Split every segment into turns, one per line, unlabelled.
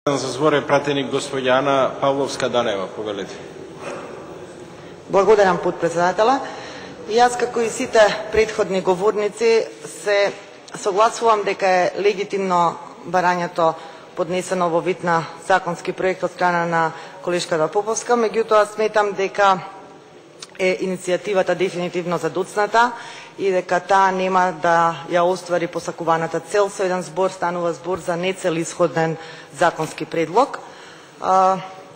За збор пратеник господја Ана Павловска-Данева, повелете.
Благодарам, подпредседателя. И јас, како и сите претходни говорници, се согласувам дека е легитимно барањето поднесено во вид на законски проект од страна на колешката Поповска, меѓутоа сметам дека е иницијативата дефинитивно задуцната и дека таа нема да ја оствари посакуваната цел. Со еден збор станува збор за нецелисходен законски предлог.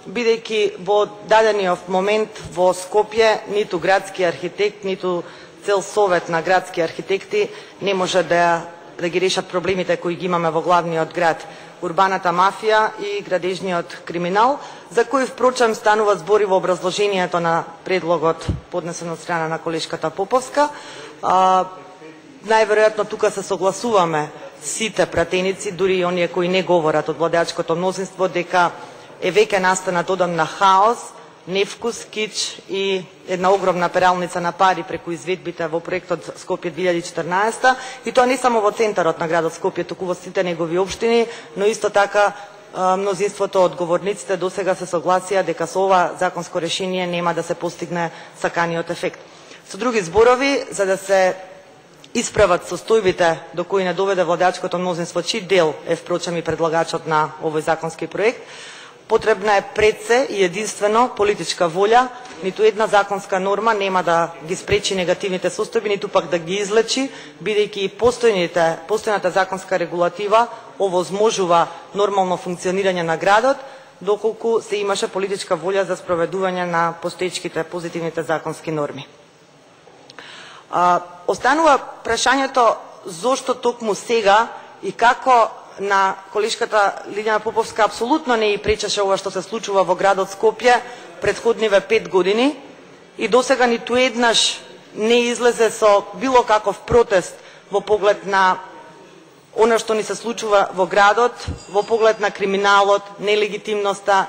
Бидејќи во дадениот момент во Скопје ниту градски архитект, ниту цел совет на градски архитекти не може да ги решат проблемите кои ги имаме во главниот град, урбаната мафија и градежниот криминал, за кој впрочем станува збори во образложението на предлогот поднесен од страна на колешката Поповска. Најверојатно тука се согласуваме сите пратеници, дури и оние кои не говорат од владеачкото мнозинство, дека е веќе настанат одам на хаос, невкус, кич и една огромна пералница на пари преку изведбите во проектот Скопје 2014, и тоа не само во центарот на градот Скопје, туку во сите негови општини, но исто така мнозинството од говорниците досега се согласија дека со ова законско решение нема да се постигне саканиот ефект. Со други зборови, за да се исправат состојбите до кои не доведе владеачкото мнозинство, чиј дел е впрочем и предлагачот на овој законски проект, потребна е пред се и единствено политичка волја. Ниту една законска норма нема да ги спречи негативните состојби, ниту пак да ги излечи, бидејќи и постојната законска регулатива овозможува нормално функционирање на градот, доколку се имаше политичка волја за спроведување на постоечките позитивните законски норми. Останува прашањето зошто токму сега и како на колешката Лиљана Поповска апсолутно не и пречеше ова што се случува во градот Скопје претходниве 5 години и досега ниту еднаш не излезе со било каков протест во поглед на она што ни се случува во градот, во поглед на криминалот, нелегитимноста,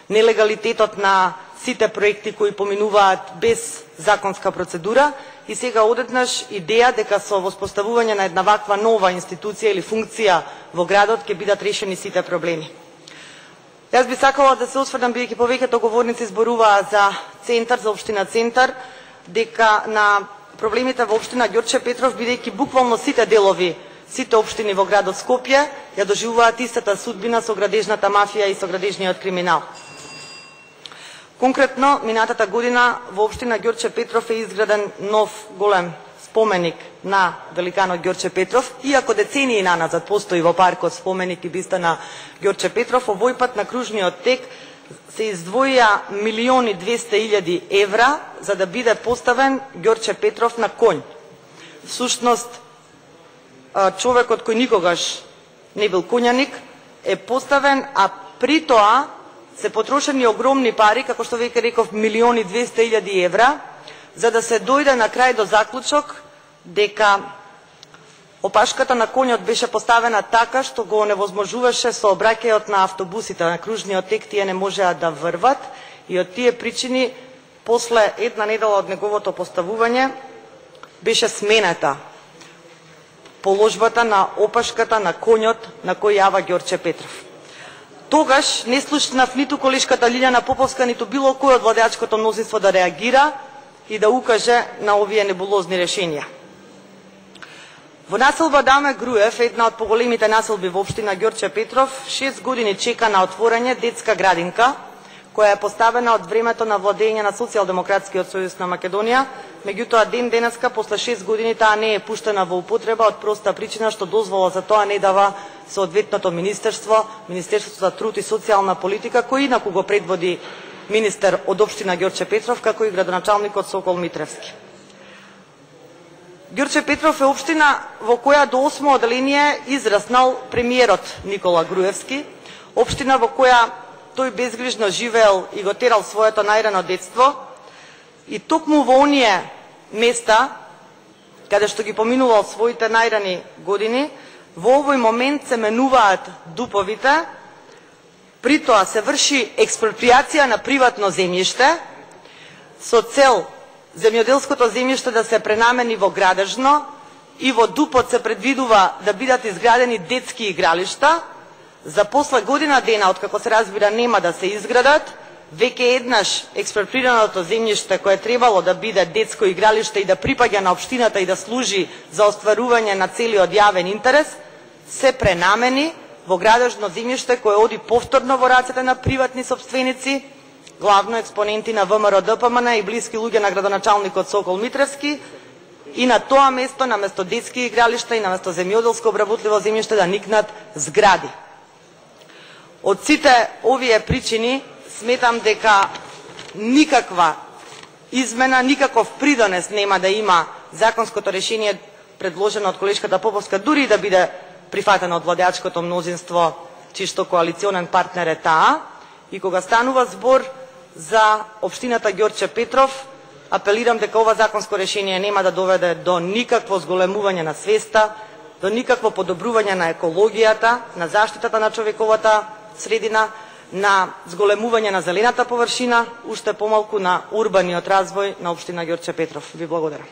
нелегалитетот на сите проекти кои поминуваат без законска процедура, и сега одеднаш идеја дека со воспоставување на една ваква нова институција или функција во градот ќе бидат решени сите проблеми. Јас би сакала да се осврнам, бидејќи повеќето говорници зборуваа за центар, за општина Центар, дека на проблемите во општина Ѓорче Петров, бидејќи буквално сите делови, сите општини во градот Скопје ја доживуваат истата судбина со градежната мафија и со градежниот криминал. Конкретно, минатата година во општина Ѓорче Петров е изграден нов голем споменик на великанот Ѓорче Петров. Иако децении наназад постои во паркот споменик и биста на Ѓорче Петров, овој пат на кружниот тек се издвоија 1.200.000 евра за да биде поставен Ѓорче Петров на конј. Всушност, човекот кој никогаш не бил конјаник е поставен, а при тоа се потрошени огромни пари, како што веќе реков, 1.200.000 евра, за да се дојде на крај до заклучок дека опашката на конјот беше поставена така што го невозможуваше сообраќајот на автобусите на кружниот тек, тие не можеа да врват, и од тие причини после една недела од неговото поставување беше сменета положбата на опашката на конјот на кој јава Ѓорче Петров. Тогаш не слушнав ниту колешката Лиљана Поповска, ниту било кој од владеачкото мнозинство да реагира и да укаже на овие небулозни решенија. Во населба Даме Груев, една од поголемите населби во општина Ѓорче Петров, 6 години чека на отворање детска градинка, која е поставена од времето на владење на Социјалдемократскиот сојуз на Македонија, меѓутоа ден денеска, после 6 години, таа не е пуштена во употреба од проста причина што дозвола за тоа не дава соодветното министерство, Министерството за труд и социјална политика, кој инаку го предводи министер од општина Ѓорче Петров, како и градоначалникот Сокол Митревски. Ѓорче Петров е општина во која до 8 оделение израснал премиерот Никола Груевски, општина во која тој безгрижно живеел и го терал своето најрано детство, и токму во оние места каде што ги поминувал своите најрани години, во овој момент се менуваат дуповите, при тоа се врши експроприација на приватно земјиште со цел земјоделското земјиште да се пренамени во градежно и во дупот се предвидува да бидат изградени детски игралишта, За после година дена, откако се разбира нема да се изградат, веќе еднаш експроприираното земјиште кое требало да биде детско игралиште и да припаѓа на општината и да служи за остварување на целиот јавен интерес, се пренамени во градежно земјиште кое оди повторно во рацете на приватни сопственици, главно експоненти на ВМРО ДПМН и блиски луѓе на градоначалникот Сокол Митревски, и на тоа место, наместо детски игралишта и наместо земјоделско обработливо земјиште да никнат згради. Од сите овие причини сметам дека никаква измена, никаков придонес нема да има законското решение предложено од колешката Поповска, дури и да биде прифатено од владеачкото мнозинство, чишто коалиционен партнер е таа. И кога станува збор за општината Ѓорче Петров, апелирам дека ова законско решение нема да доведе до никакво зголемување на свеста, до никакво подобрување на екологијата, на заштитата на човековата средина, на зголемување на зелената површина, уште помалку на урбаниот развој на општина Ѓорче Петров. Ви благодарам.